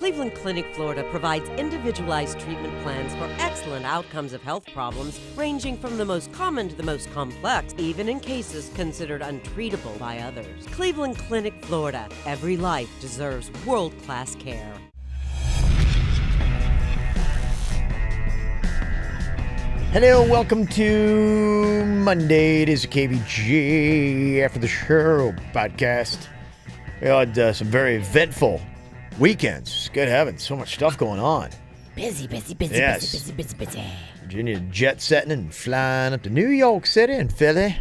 Cleveland Clinic, Florida provides individualized treatment plans for excellent outcomes of health problems ranging from the most common to the most complex, even in cases considered untreatable by others. Cleveland Clinic, Florida. Every life deserves world-class care. Hello, welcome to Monday. It is a KVJ After the Show podcast. We had some very eventful weekends. Good heavens, so much stuff going on. Busy. Yes. Virginia jet setting and flying up to New York City and Philly,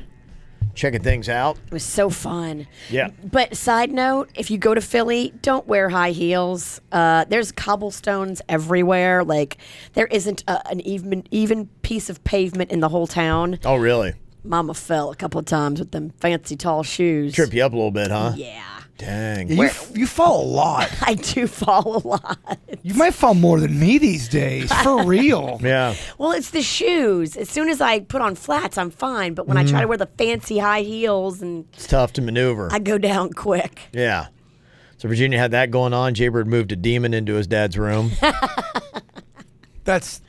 checking things out. It was so fun. Yeah. But side note, if you go to Philly, don't wear high heels. There's cobblestones everywhere. Like, there isn't an even piece of pavement in the whole town. Oh, really? Mama fell a couple of times with them fancy tall shoes. Trip you up a little bit, huh? Yeah. Dang. Yeah, you fall a lot. I do fall a lot. You might fall more than me these days, for real. Yeah. Well, it's the shoes. As soon as I put on flats, I'm fine. But when I try to wear the fancy high heels, and It's tough to maneuver. I go down quick. Yeah. So Virginia had that going on. Jaybird moved a demon into his dad's room. That's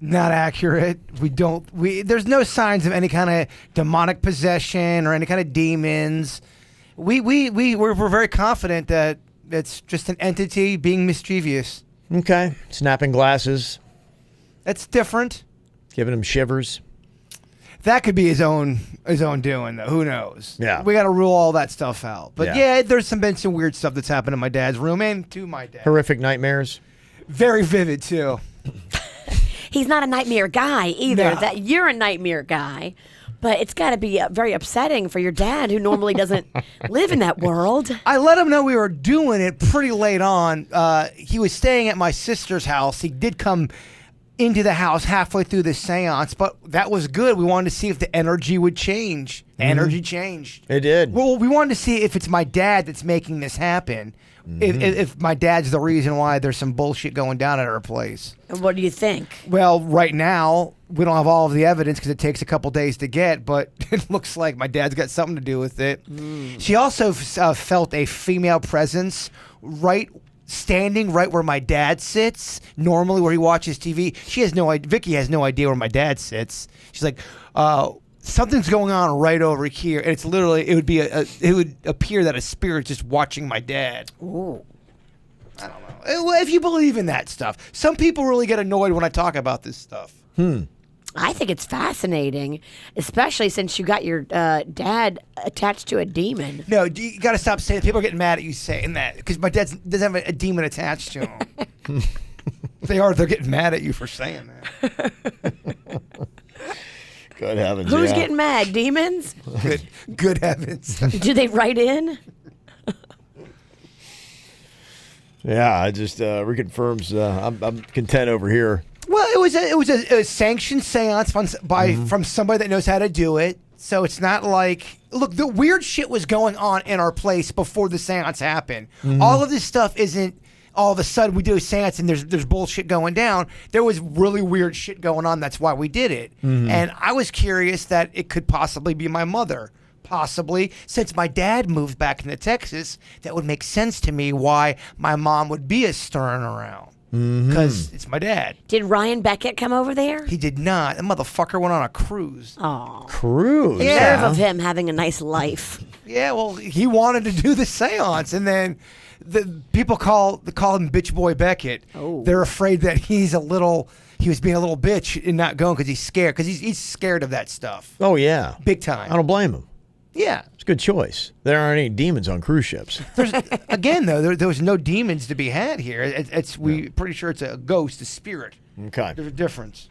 not accurate. There's no signs of any kind of demonic possession or any kind of demons. We're very confident that it's just an entity being mischievous. Okay. Snapping glasses, That's different. giving him shivers. That could be his own doing, though. Who knows? Yeah. We got to rule all that stuff out. But Yeah. there's been some weird stuff that's happened in my dad's room and to my dad. Horrific nightmares. Very vivid, too. He's not a nightmare guy either. No. That you're a nightmare guy, but it's got to be very upsetting for your dad, who normally doesn't live in that world. I let him know we were doing it pretty late on. He was staying at my sister's house. He did come into the house halfway through the seance, but that was good. We wanted to see if the energy would change. The energy changed. It did. Well, we wanted to see if it's my dad that's making this happen. If my dad's the reason why there's some bullshit going down at our place. And what do you think? Well, right now, we don't have all of the evidence because it takes a couple days to get, but it looks like my dad's got something to do with it. She also felt a female presence standing right where my dad sits, normally where he watches TV. Vicky has no idea where my dad sits. She's like, something's going on right over here, and it's literally, it would appear that a spirit's just watching my dad. Ooh. I don't know. If you believe in that stuff. Some people really get annoyed when I talk about this stuff. I think it's fascinating, especially since you got your dad attached to a demon. No, you got to stop saying that. People are getting mad at you saying that because my dad doesn't have a demon attached to him. They're getting mad at you for saying that. Good heavens. Who's yeah. getting mad? Demons? Good heavens. Do they write in? Yeah, it just reconfirms. I'm content over here. Well, it was a sanctioned seance from somebody that knows how to do it. So it's not like, look, the weird shit was going on in our place before the seance happened. All of this stuff isn't all of a sudden we do a seance and there's bullshit going down. There was really weird shit going on. That's why we did it. And I was curious that it could possibly be my mother. Possibly, since my dad moved back into Texas, that would make sense to me why my mom would be as stern around. Because it's my dad. Did Ryan Beckett come over there? He did not. That motherfucker went on a cruise. Oh, Cruise. Yeah. nerve of him having a nice life. Yeah, well, he wanted to do the seance, and then the people call him Bitch Boy Beckett. Oh. They're afraid that he was being a little bitch and not going because he's scared. Because he's scared of that stuff. Oh, yeah. Big time. I don't blame him. Yeah. It's a good choice. There aren't any demons on cruise ships. Again, though, there was no demons to be had here. We pretty sure it's a ghost, a spirit. Okay. There's a difference.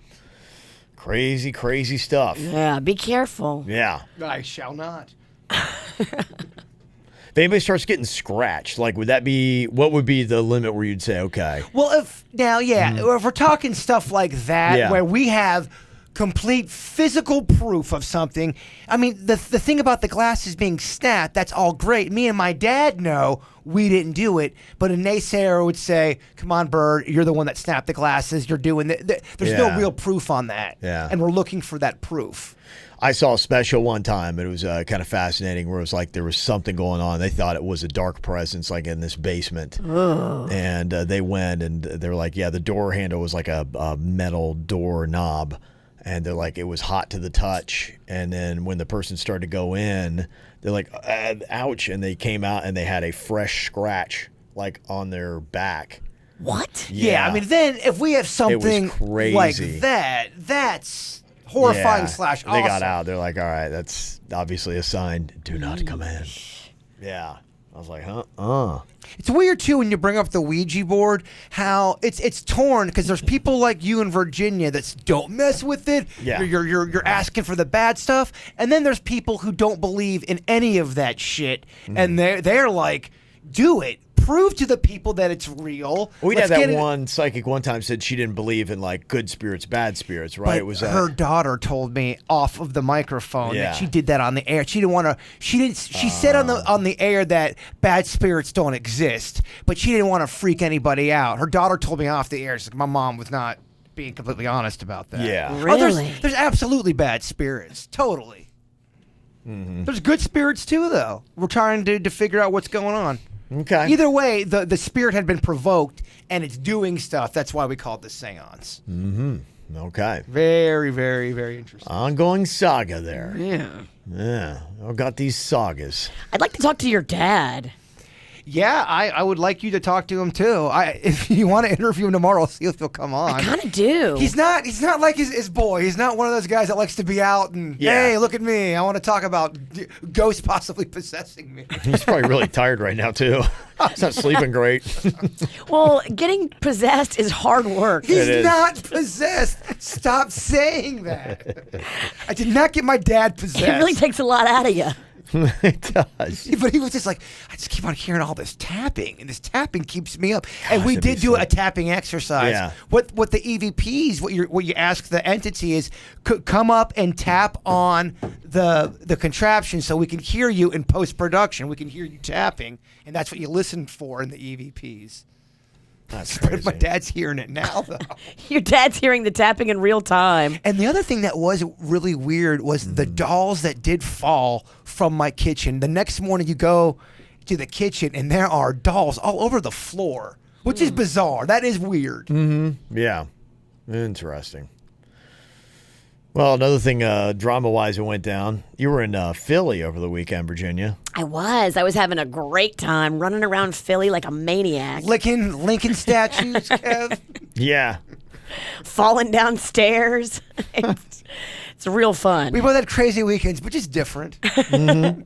Crazy, crazy stuff. Yeah, be careful. Yeah. I shall not. If anybody starts getting scratched, like, what would be the limit where you'd say, okay? Well, if we're talking stuff like that, where we have complete physical proof of something. I mean, the thing about the glasses being snapped, that's all great. Me and my dad know we didn't do it, but a naysayer would say, come on, Bird, you're the one that snapped the glasses. You're doing it. There's no real proof on that. Yeah. And we're looking for that proof. I saw a special one time. It was kind of fascinating where it was like there was something going on. They thought it was a dark presence like in this basement. Oh. And they went and they were like, yeah, the door handle was like a metal door knob. And they're like, it was hot to the touch. And then when the person started to go in, they're like, ouch. And they came out and they had a fresh scratch like on their back. What? Yeah, I mean, then if we have something like that, that's horrifying / awesome. They got out. They're like, all right, that's obviously a sign. Do not come in. Yeah. I was like, It's weird, too, when you bring up the Ouija board, how it's torn, because there's people like you in Virginia that don't mess with it. Yeah. You're asking for the bad stuff. And then there's people who don't believe in any of that shit. And they're like, do it. Prove to the people that it's real. We had that one psychic one time said she didn't believe in like good spirits, bad spirits, right? But it was her daughter told me off of the microphone that she did that on the air. She didn't want to. She said on the air that bad spirits don't exist, but she didn't want to freak anybody out. Her daughter told me off the air. She's like, my mom was not being completely honest about that. Yeah, really. There's absolutely bad spirits. Totally. Mm-hmm. There's good spirits too, though. We're trying to figure out what's going on. Okay. Either way, the spirit had been provoked, and it's doing stuff. That's why we call it the seance. Mm-hmm. Okay. Very, very, very interesting. Ongoing saga there. Yeah. Yeah. I've got these sagas. I'd like to talk to your dad. Yeah, I would like you to talk to him too. If you want to interview him tomorrow, I'll see if he'll come on. I kind of do. He's not like his boy. He's not one of those guys that likes to be out and hey, look at me. I want to talk about ghosts possibly possessing me. He's probably really tired right now too. He's not sleeping great. Well, getting possessed is hard work. He's not possessed. Stop saying that. I did not get my dad possessed. It really takes a lot out of you. It does. But he was just like, I just keep on hearing all this tapping, and this tapping keeps me up. And we that'd did be do sick. a tapping exercise. Yeah. What the EVPs, what you ask the entity is, come up and tap on the contraption so we can hear you in post-production. We can hear you tapping, and that's what you listen for in the EVPs. That's But crazy. my dad's hearing it now, though. Your dad's hearing the tapping in real time. And the other thing that was really weird was the dolls that did fall from my kitchen. The next morning you go to the kitchen and there are dolls all over the floor, which is bizarre. That is weird. Mm-hmm. Yeah. Interesting. Well, another thing, drama-wise, that went down. You were in Philly over the weekend, Virginia. I was having a great time running around Philly like a maniac. Licking Lincoln statues, Kev. Yeah. Falling downstairs. It's real fun. We both had crazy weekends, but just different. Mm-hmm.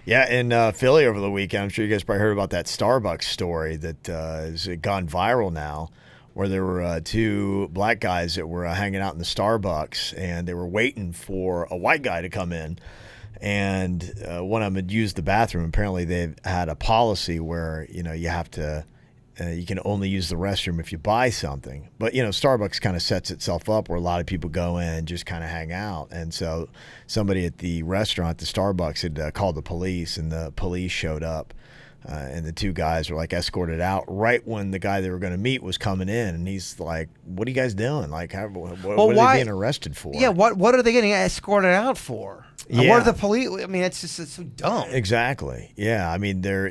Yeah, in Philly over the weekend, I'm sure you guys probably heard about that Starbucks story that has gone viral now, where there were two black guys that were hanging out in the Starbucks, and they were waiting for a white guy to come in. And one of them had used the bathroom. Apparently, they've had a policy where, you have to, you can only use the restroom if you buy something. But, Starbucks kind of sets itself up where a lot of people go in and just kind of hang out. And so somebody at the restaurant, the Starbucks, had called the police, and the police showed up. And the two guys were like escorted out right when the guy they were going to meet was coming in, and he's like, "What are you guys doing? Like, what are they being arrested for?" Yeah, what are they getting escorted out for? Yeah. What are the police? I mean, it's so dumb. Exactly. Yeah, I mean, they're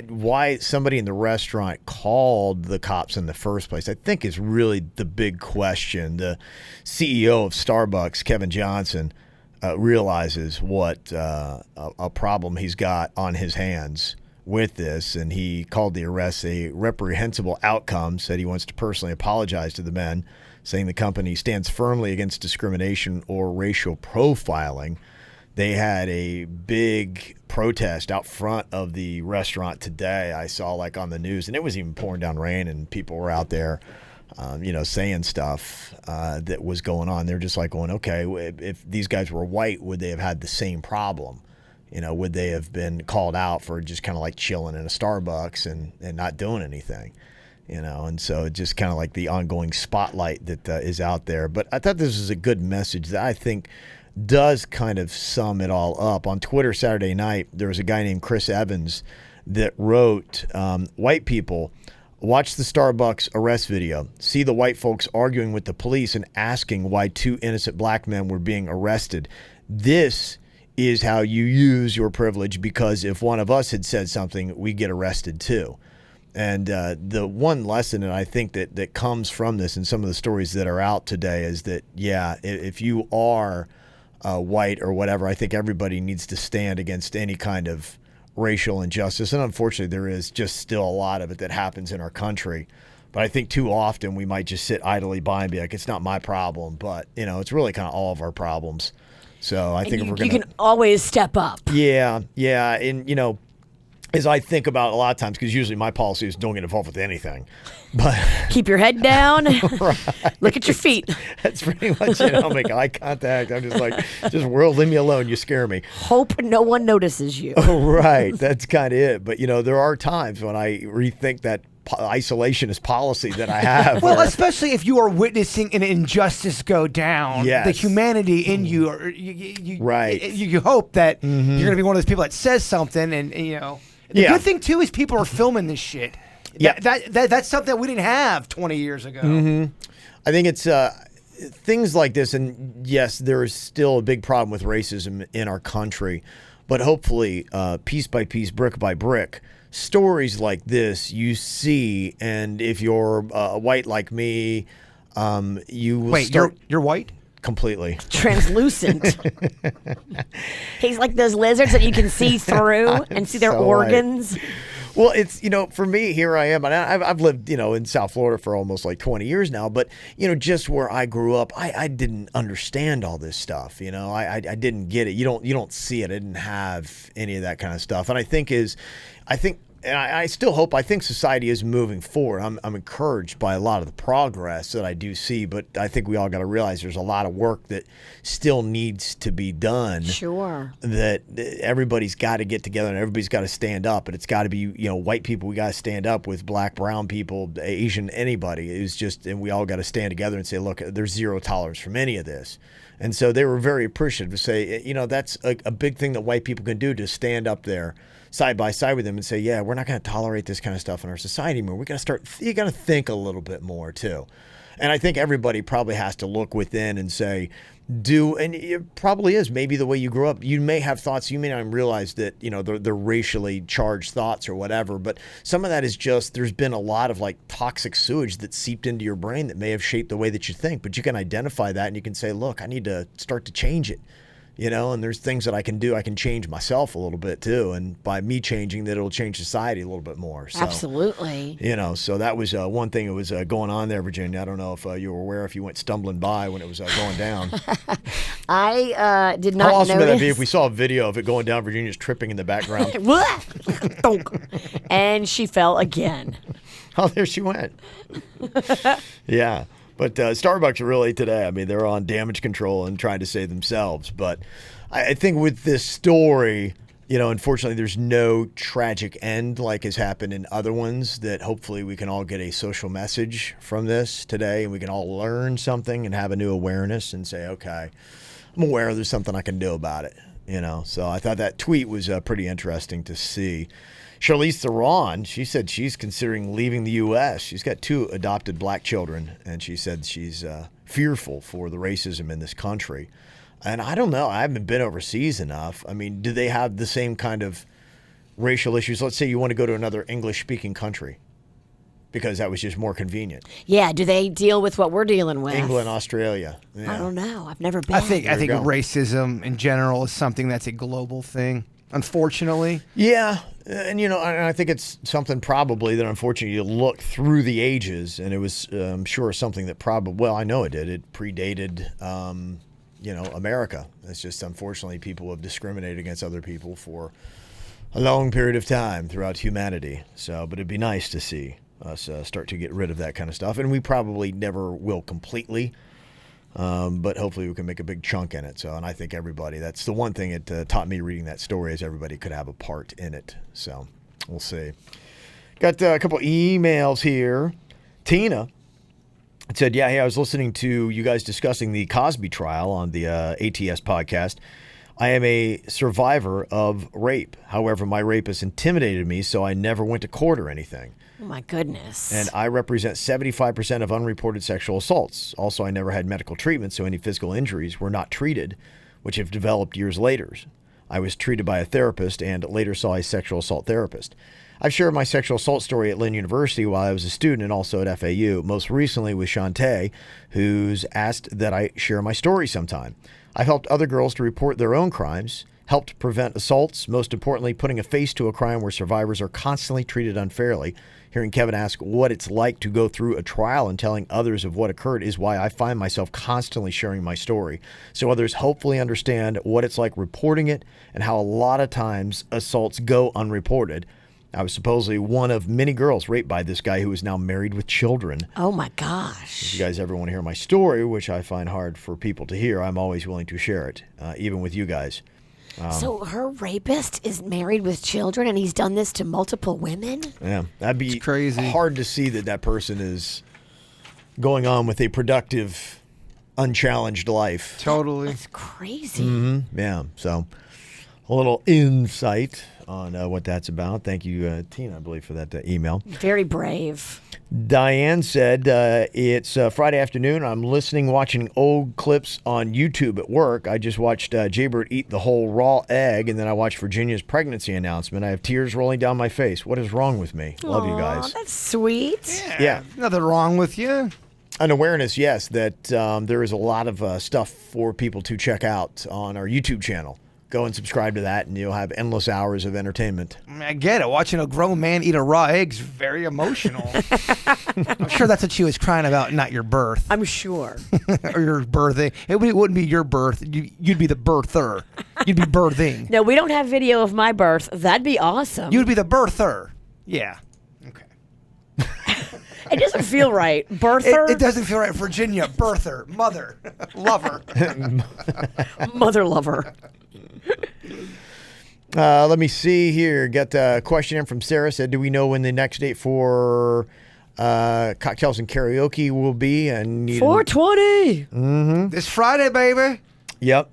why somebody in the restaurant called the cops in the first place, I think, is really the big question. The CEO of Starbucks, Kevin Johnson, realizes what a problem he's got on his hands with this, and he called the arrest a reprehensible outcome, said he wants to personally apologize to the men, saying the company stands firmly against discrimination or racial profiling. They had a big protest out front of the restaurant today, I saw on the news, and it was even pouring down rain, and people were out there saying stuff that was going on. They're just like going, okay, if these guys were white, would they have had the same problem? Would they have been called out for just kind of like chilling in a Starbucks and not doing anything? And so just kind of like the ongoing spotlight that is out there. But I thought this was a good message that I think does kind of sum it all up. On Twitter Saturday night, there was a guy named Chris Evans that wrote, white people, watch the Starbucks arrest video. See the white folks arguing with the police and asking why two innocent black men were being arrested. This is how you use your privilege, because if one of us had said something, we get arrested too. And the one lesson that I think that comes from this and some of the stories that are out today is that, yeah, if you are white or whatever, I think everybody needs to stand against any kind of racial injustice. And unfortunately, there is just still a lot of it that happens in our country. But I think too often we might just sit idly by and be like, it's not my problem. But, it's really kind of all of our problems. So I think if we're going to... You can always step up. Yeah. And, as I think about a lot of times, because usually my policy is don't get involved with anything. But keep your head down. Right. Look at your feet. That's pretty much it. I'll make eye contact. I'm just like, world, leave me alone. You scare me. Hope no one notices you. Oh, right. That's kind of it. But, there are times when I rethink that isolationist policy that I have. Well, especially if you are witnessing an injustice go down, yes. The humanity in you, right? You hope that you're going to be one of those people that says something, and The good thing too is people are filming this shit. Yeah, that's something that we didn't have 20 years ago. Mm-hmm. I think it's things like this, and yes, there is still a big problem with racism in our country, but hopefully, piece by piece, brick by brick, stories like this you see, and if you're white like me, you will start. You're white? Completely translucent. He's like those lizards that you can see through and see their organs. Well, it's, for me, here I am, and I've lived, in South Florida for almost like 20 years now, but, just where I grew up, I didn't understand all this stuff, I didn't get it. You don't see it. I didn't have any of that kind of stuff. And I think and I still hope, I think society is moving forward. I'm encouraged by a lot of the progress that I do see, but I think we all got to realize there's a lot of work that still needs to be done. Sure. That everybody's got to get together and everybody's got to stand up. And it's got to be, white people, we got to stand up with black, brown people, Asian, anybody. It's just, and we all got to stand together and say, look, there's zero tolerance from any of this. And so they were very appreciative to say, that's a big thing that white people can do, to stand up there side by side with them and say, yeah, we're not going to tolerate this kind of stuff in our society anymore. You got to think a little bit more too. And I think everybody probably has to look within and say, and it probably is maybe the way you grew up. You may have thoughts, you may not even realize that, they're racially charged thoughts or whatever, but some of that is just, there's been a lot of like toxic sewage that seeped into your brain that may have shaped the way that you think, but you can identify that and you can say, look, I need to start to change it. And there's things that I can do. I can change myself a little bit too. And by me changing, that it'll change society a little bit more. So, absolutely. So that was one thing that was going on there, Virginia. I don't know if you were aware, if you went stumbling by when it was going down. I did not notice. How awesome would that be if we saw a video of it going down, Virginia's tripping in the background? And she fell again. Oh, there she went. Yeah. But Starbucks really today, they're on damage control and trying to save themselves. But I think with this story, unfortunately, there's no tragic end like has happened in other ones, that hopefully we can all get a social message from this today and we can all learn something and have a new awareness and say, okay, I'm aware there's something I can do about it. So I thought that tweet was pretty interesting to see. Charlize Theron, she said she's considering leaving the U.S. She's got 2 adopted black children, and she said she's fearful for the racism in this country. And I don't know. I haven't been overseas enough. Do they have the same kind of racial issues? Let's say you want to go to another English-speaking country because that was just more convenient. Yeah. Do they deal with what we're dealing with? England, Australia. Yeah. I don't know. I've never been. I think racism in general is something that's a global thing, unfortunately. Yeah. And, I think it's something probably that unfortunately you look through the ages, and it was, I'm sure, something that I know it did. It predated, America. It's just, unfortunately, people have discriminated against other people for a long period of time throughout humanity. So, but it'd be nice to see us start to get rid of that kind of stuff. And we probably never will completely. But hopefully we can make a big chunk in it. So, and I think everybody, that's the one thing it taught me reading that story, is everybody could have a part in it. So we'll see. Got a couple emails here. Tina said, yeah, hey, I was listening to you guys discussing the Cosby trial on the ATS podcast. I am a survivor of rape. However, my rapist intimidated me, so I never went to court or anything. Oh, my goodness. And I represent 75% of unreported sexual assaults. Also, I never had medical treatment, so any physical injuries were not treated. which have developed years later. I was treated by a therapist and later saw a sexual assault therapist. I've shared my sexual assault story at Lynn University while I was a student and also at FAU, most recently with Shantae, who's asked that I share my story sometime. I've helped other girls to report their own crimes, helped prevent assaults, most importantly, putting a face to a crime where survivors are constantly treated unfairly. Hearing Kevin ask what it's like to go through a trial and telling others of what occurred is why I find myself constantly sharing my story, so others hopefully understand what it's like reporting it and how a lot of times assaults go unreported. I was supposedly one of many girls raped by this guy who is now married with children. Oh, my gosh. If you guys ever want to hear my story, which I find hard for people to hear, I'm always willing to share it, even with you guys. So her rapist is married with children, and he's done this to multiple women? Yeah, that'd be crazy. Hard to see that person is going on with a productive, unchallenged life. Totally. That's crazy. Mm-hmm. Yeah, so a little insight on what that's about. Thank you, Tina, I believe, for that email. Very brave. Diane said, it's Friday afternoon. I'm listening, watching old clips on YouTube at work. I just watched Jaybird eat the whole raw egg, and then I watched Virginia's pregnancy announcement. I have tears rolling down my face. What is wrong with me? Love you guys. That's sweet. Yeah. Nothing wrong with you. An awareness, yes, that there is a lot of stuff for people to check out on our YouTube channel. Go and subscribe to that, and you'll have endless hours of entertainment. I get it. Watching a grown man eat a raw egg is very emotional. I'm sure that's what she was crying about, not your birth. I'm sure. Or your birthing. It wouldn't be your birth. You'd be the birther. You'd be birthing. No, we don't have video of my birth. That'd be awesome. You'd be the birther. Yeah. Okay. It doesn't feel right. Birther? It doesn't feel right. Virginia, birther, mother, lover. Mother lover. Let me see here. Got a question in from Sarah. Said, do we know when the next date for cocktails and karaoke will be? And 420. This Friday, baby. Yep.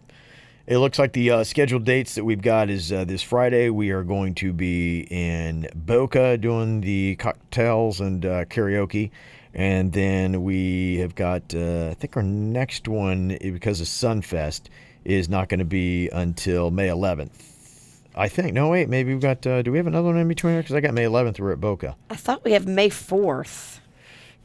It looks like the scheduled dates that we've got is this Friday. We are going to be in Boca doing the cocktails and karaoke. And then we have got, I think our next one, because of Sunfest, is not going to be until May 11th. I think. No, wait. Maybe we've got, do we have another one in between? Because I got May 11th. We're at Boca. I thought we have May 4th.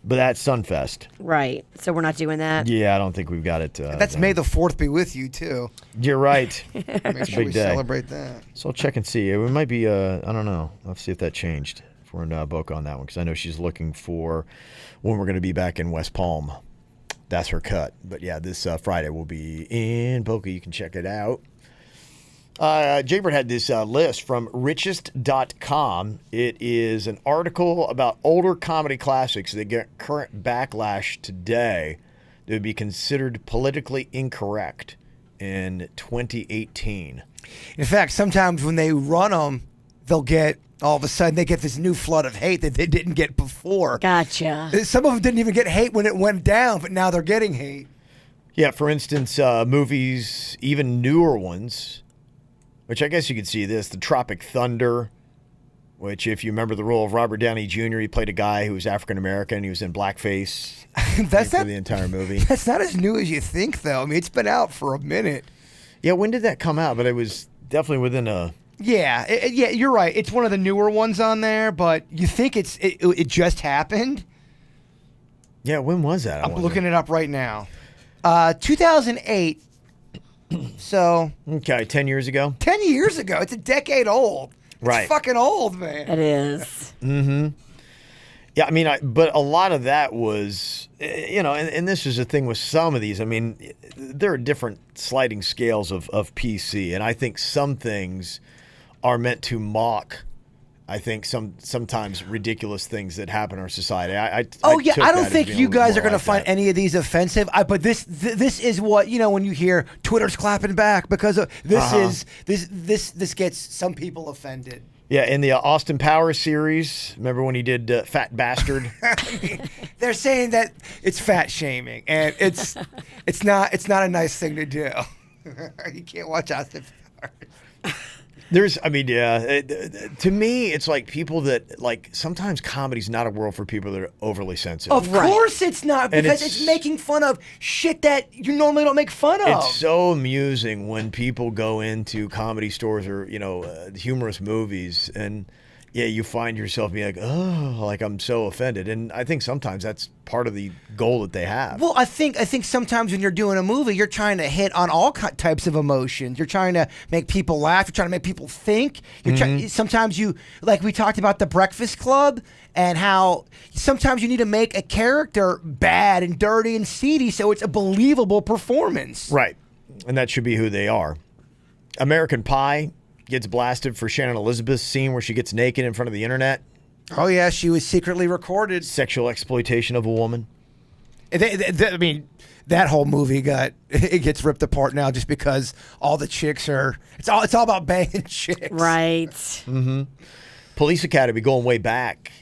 But that's Sunfest. Right. So we're not doing that? Yeah, I don't think we've got it. That's May the 4th be with you, too. You're right. Make sure we celebrate that. So I'll check and see. We might be, I don't know. Let's see if that changed. If we're in Boca on that one. Because I know she's looking for when we're going to be back in West Palm. That's her cut. But yeah, this Friday we'll be in Boca. You can check it out. Jaybird had this list from richest.com. It is an article about older comedy classics that get current backlash today that would be considered politically incorrect in 2018. In fact, sometimes when they run them, they'll get, all of a sudden, they get this new flood of hate that they didn't get before. Gotcha. Some of them didn't even get hate when it went down, but now they're getting hate. Yeah, for instance, movies, even newer ones, which I guess you could see this, the Tropic Thunder, which if you remember the role of Robert Downey Jr., he played a guy who was African-American. He was in blackface for the entire movie. That's not as new as you think, though. I mean, it's been out for a minute. Yeah, when did that come out? But it was definitely within a... Yeah, you're right. It's one of the newer ones on there, but you think it just happened? Yeah, when was that? I'm looking it up right now. 2008. So. Okay, 10 years ago? 10 years ago. It's a decade old. Right. It's fucking old, man. It is. Mm-hmm. Yeah, I mean, but a lot of that was, and this is the thing with some of these. I mean, there are different sliding scales of PC, and I think some things are meant to mock, I think, sometimes ridiculous things that happen in our society. I don't think you guys are going to find any of these offensive. But this is what, when you hear Twitter's clapping back because of this gets some people offended. Yeah, in the Austin Powers series, remember when he did Fat Bastard? I mean, they're saying that it's fat shaming, and it's not a nice thing to do. You can't watch Austin Powers. To me, it's like people that, like, sometimes comedy's not a world for people that are overly sensitive. Of course it's not, because it's making fun of shit that you normally don't make fun of. It's so amusing when people go into comedy stores or, humorous movies, and you find yourself being like, oh, like I'm so offended. And I think sometimes that's part of the goal that they have. Well, I think sometimes when you're doing a movie, you're trying to hit on all types of emotions. You're trying to make people laugh. You're trying to make people think. Sometimes like we talked about The Breakfast Club and how sometimes you need to make a character bad and dirty and seedy so it's a believable performance. Right. And that should be who they are. American Pie gets blasted for Shannon Elizabeth's scene where she gets naked in front of the internet. Oh, yeah, she was secretly recorded. Sexual exploitation of a woman. That whole movie gets ripped apart now just because all the chicks are. It's all about banging chicks. Right. Mm-hmm. Police Academy going way back.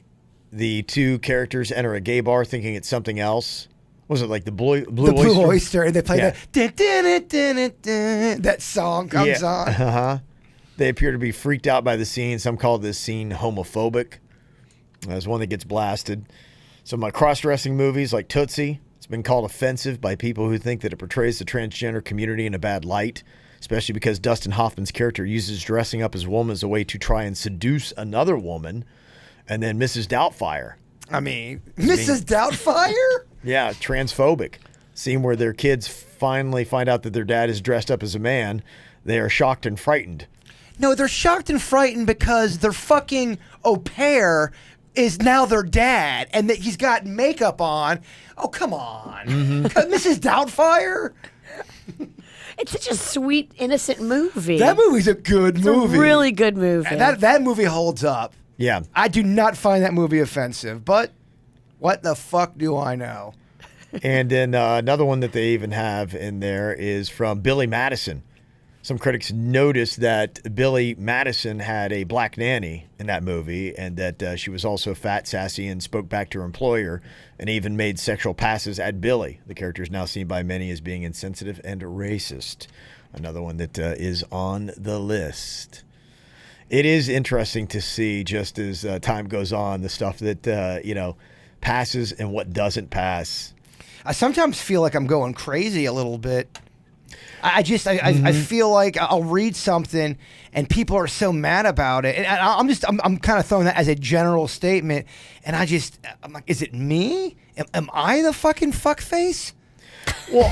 The two characters enter a gay bar thinking it's something else. Was it like the Blue Oyster? And they play that song comes on. Uh-huh. They appear to be freaked out by the scene. Some call this scene homophobic. There's one that gets blasted. Some cross-dressing movies like Tootsie, it's been called offensive by people who think that it portrays the transgender community in a bad light, especially because Dustin Hoffman's character uses dressing up as a woman as a way to try and seduce another woman. And then Mrs. Doubtfire. Mrs. Doubtfire? Yeah, transphobic. Scene where their kids finally find out that their dad is dressed up as a man. They are shocked and frightened. No, they're shocked and frightened because their fucking au pair is now their dad, and that he's got makeup on. Oh, come on. Mrs. Doubtfire? It's such a sweet, innocent movie. That movie's a good movie. It's a really good movie. And that movie holds up. Yeah. I do not find that movie offensive, but what the fuck do I know? And then another one that they even have in there is from Billy Madison. Some critics noticed that Billy Madison had a black nanny in that movie, and that she was also fat, sassy, and spoke back to her employer, and even made sexual passes at Billy. The character is now seen by many as being insensitive and racist. Another one that is on the list. It is interesting to see, just as time goes on, the stuff that passes and what doesn't pass. I sometimes feel like I'm going crazy a little bit. I feel like I'll read something and people are so mad about it, and I'm kind of throwing that as a general statement, and I'm like, is it me? Am I the fucking fuckface? Well,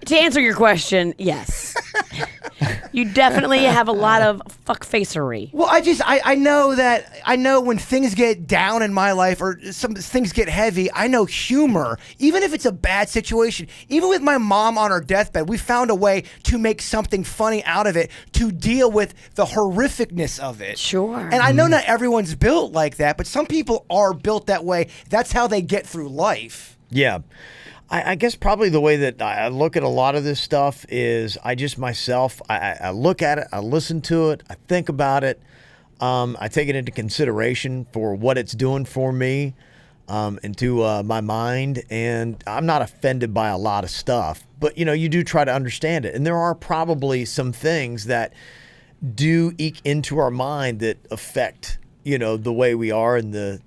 to answer your question, yes. You definitely have a lot of fuckfacery. Well, I know when things get down in my life or some things get heavy, I know humor, even if it's a bad situation. Even with my mom on her deathbed, we found a way to make something funny out of it to deal with the horrificness of it. Sure. And I know not everyone's built like that, but some people are built that way. That's how they get through life. Yeah. I guess probably the way that I look at a lot of this stuff is I look at it, I listen to it, I think about it, I take it into consideration for what it's doing for me, into my mind, and I'm not offended by a lot of stuff, but you do try to understand it, and there are probably some things that do eke into our mind that affect the way we are and the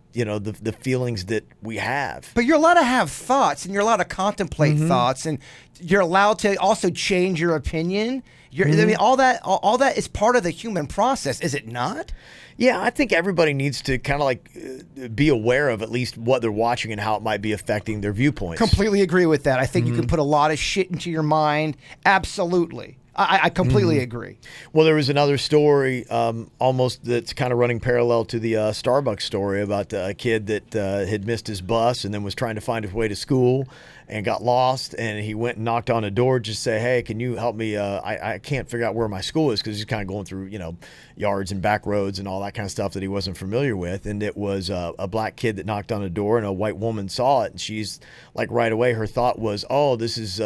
feelings that we have. But you're allowed to have thoughts, and you're allowed to contemplate thoughts, and you're allowed to also change your opinion. I mean, all that is part of the human process, is it not? Yeah, I think everybody needs to kind of be aware of at least what they're watching and how it might be affecting their viewpoints. Completely agree with that. I think you can put a lot of shit into your mind. Absolutely. I completely agree. Well, there was another story almost that's kind of running parallel to the Starbucks story about a kid that had missed his bus and then was trying to find his way to school and got lost, and he went and knocked on a door just to say, hey, can you help me? I can't figure out where my school is, because he's kind of going through yards and back roads and all that kind of stuff that he wasn't familiar with. And it was a black kid that knocked on a door, and a white woman saw it, and she's like, right away her thought was, oh, this is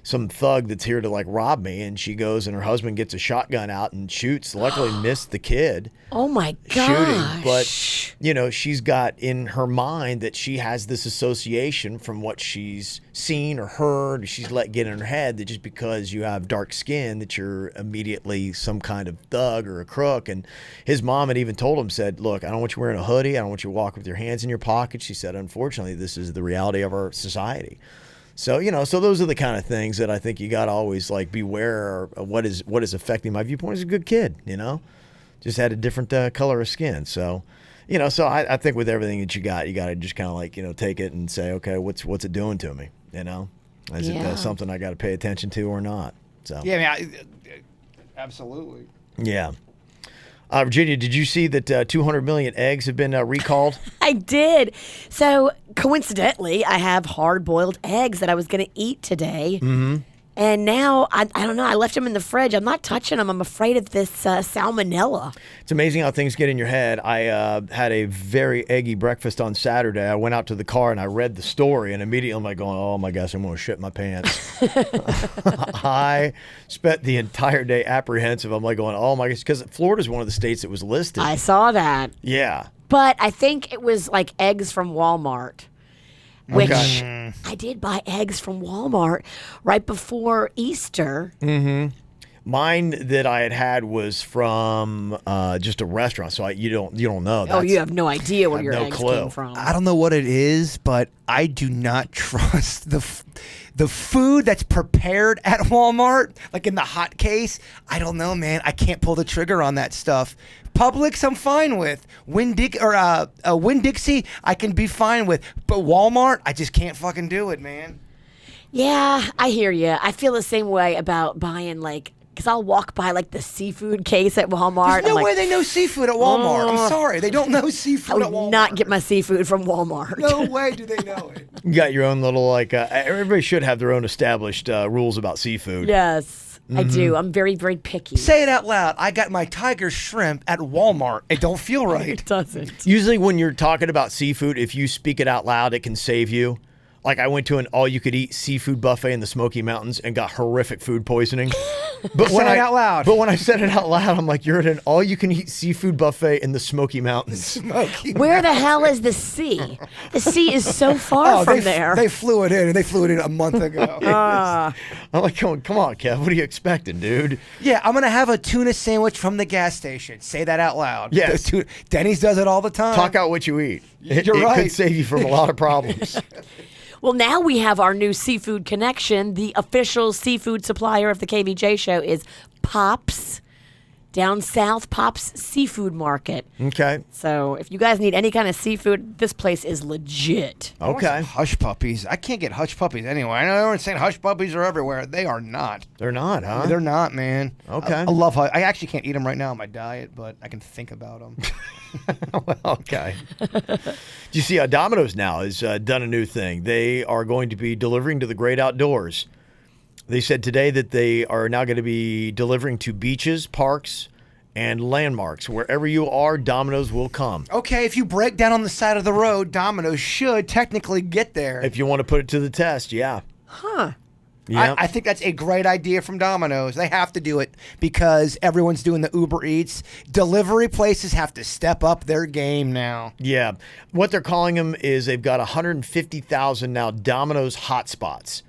some thug that's here to rob me. And she goes and her husband gets a shotgun out and shoots. Luckily missed the kid. Oh my gosh. Shooting. But she's got in her mind that she has this association from what she's she's seen or heard, or she's let get in her head that just because you have dark skin that you're immediately some kind of thug or a crook. And his mom had even told him, said, look, I don't want you wearing a hoodie. I don't want you to walk with your hands in your pocket. She said, unfortunately, this is the reality of our society. So, so those are the kind of things that I think you got to always like beware of what is affecting my viewpoint. He's a good kid, just had a different color of skin. So, so I think with everything that you got to just kind of like, take it and say, okay, what's it doing to me? Is it something I got to pay attention to or not? So Yeah, I mean, absolutely. Yeah. Virginia, did you see that 200 million eggs have been recalled? I did. So coincidentally, I have hard-boiled eggs that I was going to eat today. Mm-hmm. And now, I don't know, I left them in the fridge. I'm not touching them. I'm afraid of this salmonella. It's amazing how things get in your head. I had a very eggy breakfast on Saturday. I went out to the car and I read the story, and immediately I'm like going, oh my gosh, I'm going to shit my pants. I spent the entire day apprehensive. I'm like going, oh my gosh, because Florida is one of the states that was listed. I saw that. Yeah. But I think it was like eggs from Walmart. Which Okay. I did buy eggs from Walmart right before Easter. Mm-hmm. Mine that I had was from just a restaurant, so you don't know. Oh, you have no idea where I have your no eggs clue. came from. I don't know what it is, but I do not trust the food that's prepared at Walmart, like in the hot case. I don't know, man. I can't pull the trigger on that stuff. Publix, I'm fine with. Winn-Dixie, I can be fine with. But Walmart, I just can't fucking do it, man. Yeah, I hear you. I feel the same way about buying because I'll walk by the seafood case at Walmart. There's no I'm way they know seafood at Walmart. I'm sorry. They don't know seafood I at would Walmart. not get my seafood from Walmart. No way do they know it. You got your own little everybody should have their own established rules about seafood. Yes, I do. I'm very, very picky. Say it out loud. I got my tiger shrimp at Walmart. It don't feel right. It doesn't. Usually when you're talking about seafood, if you speak it out loud, it can save you. Like I went to an all-you-could-eat seafood buffet in the Smoky Mountains and got horrific food poisoning. But Say it out loud. But when I said it out loud, I'm like, you're at an all-you-can-eat seafood buffet in the Smoky Mountains. Where the hell is the sea? The sea is so far from there. They flew it in, and they flew it in a month ago. I'm like, come on, Kev. What are you expecting, dude? Yeah, I'm going to have a tuna sandwich from the gas station. Say that out loud. Yes. Denny's does it all the time. Talk out what you eat. It right. could save you from a lot of problems. Well, now we have our new seafood connection. The official seafood supplier of the KVJ show is Pops, down south, Pops Seafood Market. Okay. So if you guys need any kind of seafood, this place is legit. Okay. Hush puppies. I can't get hush puppies anyway. I know everyone's saying hush puppies are everywhere. They are not. They're not, huh? They're not, man. Okay. I love hush. I actually can't eat them right now on my diet, but I can think about them. Well, okay. Do you see Domino's now has done a new thing? They are going to be delivering to the great outdoors. They said today that they are now going to be delivering to beaches, parks, and landmarks. Wherever you are, Domino's will come. Okay, if you break down on the side of the road, Domino's should technically get there. If you want to put it to the test, yeah. Huh. Yeah. I think that's a great idea from Domino's. They have to do it because everyone's doing the Uber Eats. Delivery places have to step up their game now. Yeah. What they're calling them is they've got 150,000 now Domino's hotspots.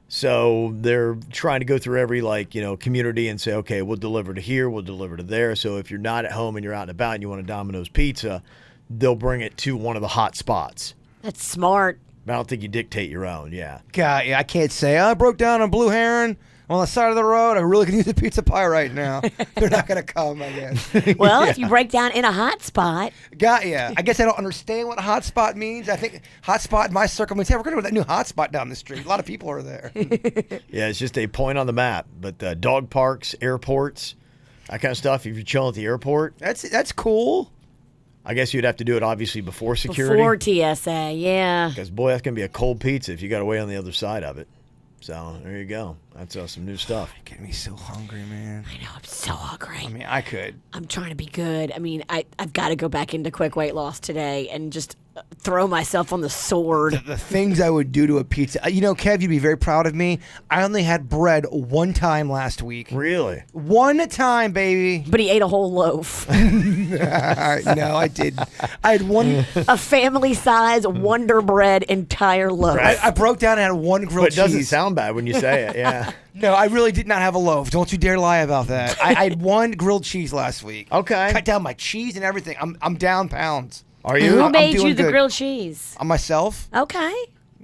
So they're trying to go through every community and say, okay, we'll deliver to here, we'll deliver to there. So if you're not at home and you're out and about and you want a Domino's pizza, they'll bring it to one of the hot spots. That's smart. I don't think you dictate your own, yeah. God, yeah, I can't say, I broke down on Blue Heron on the side of the road. I really could use a pizza pie right now. They're not going to come, I guess. Well, if you break down in a hot spot. Got ya. I guess I don't understand what a hot spot means. I think hot spot in my circle means, hey, we're going to go to that new hot spot down the street. A lot of people are there. Yeah, it's just a point on the map. But dog parks, airports, that kind of stuff, if you're chilling at the airport. That's cool. I guess you'd have to do it obviously before security. Before TSA, yeah. Because, boy, that's going to be a cold pizza if you got to wait on the other side of it. So, there you go. That's some new stuff. You're getting me so hungry, man. I know, I'm so hungry. I could. I'm trying to be good. I've got to go back into quick weight loss today and just throw myself on the sword. The things I would do to a pizza. Kev, you'd be very proud of me. I only had bread one time last week. Really? One time, baby. But he ate a whole loaf. No, I didn't. I had one. A family-size Wonder Bread entire loaf. I broke down and had one grilled But it doesn't cheese. sound bad when you say it, yeah. No, I really did not have a loaf. Don't you dare lie about that. I had one grilled cheese last week. Okay. Cut down my cheese and everything. I'm down pounds. Are Who you? I'm made doing you the good. grilled cheese? On myself? Okay.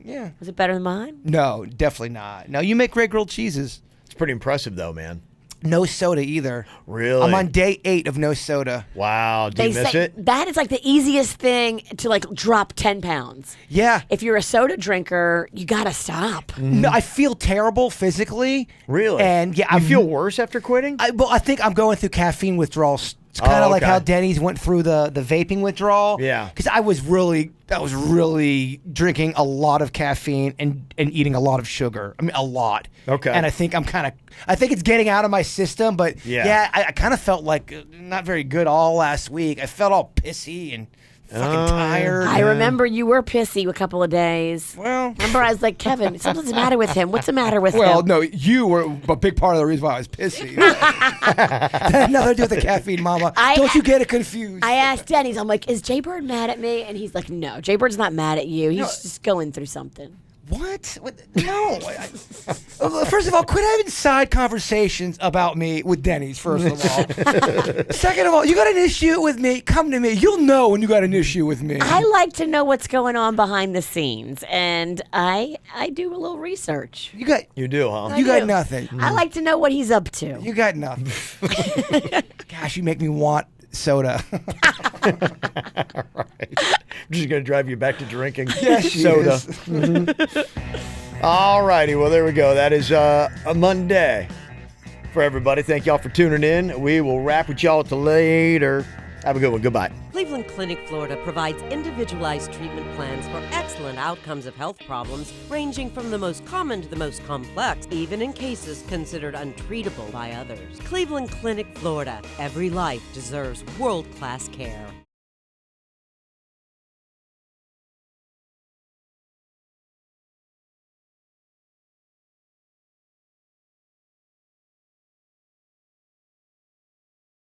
Yeah. Was it better than mine? No, definitely not. No, you make great grilled cheeses. It's pretty impressive, though, man. No soda either. Really? I'm on day 8 of no soda. Wow. Do you miss say it? that is like the easiest thing to like drop 10 pounds. Yeah. If you're a soda drinker, you gotta stop. No, I feel terrible physically. Really? And yeah, You feel worse after quitting? I think I'm going through caffeine withdrawals. It's kind of like okay. how Denny's went through the vaping withdrawal. Yeah. Because I was really drinking a lot of caffeine and eating a lot of sugar. I mean, a lot. Okay. And I think it's getting out of my system. But Yeah. I kind of felt like not very good all last week. I felt all pissy and fucking tired. I remember you were pissy a couple of days. Well, Remember, I was like, Kevin, something's the matter with him. What's the matter with him? no, you were a big part of the reason why I was pissy. That had nothing to do with the caffeine, Mama. Don't you get it confused. I asked Denny's, I'm like, is Jay Bird mad at me? And he's like, no, Jay Bird's not mad at you. He's just going through something. What? No. First of all, quit having side conversations about me with Denny's, first of all. Second of all, you got an issue with me, come to me. You'll know when you got an issue with me. I like to know what's going on behind the sines, and I do a little research. You got huh? you got do. nothing. I like to know what he's up to. You got nothing. Gosh, you make me want soda. Right. I'm just going to drive you back to drinking Yes, soda. is. All righty. Well, there we go. That is a Monday for everybody. Thank y'all for tuning in. We will wrap with y'all till later. Have a good one. Goodbye. Cleveland Clinic, Florida provides individualized treatment plans for excellent outcomes of health problems, ranging from the most common to the most complex, even in cases considered untreatable by others. Cleveland Clinic, Florida. Every life deserves world-class care.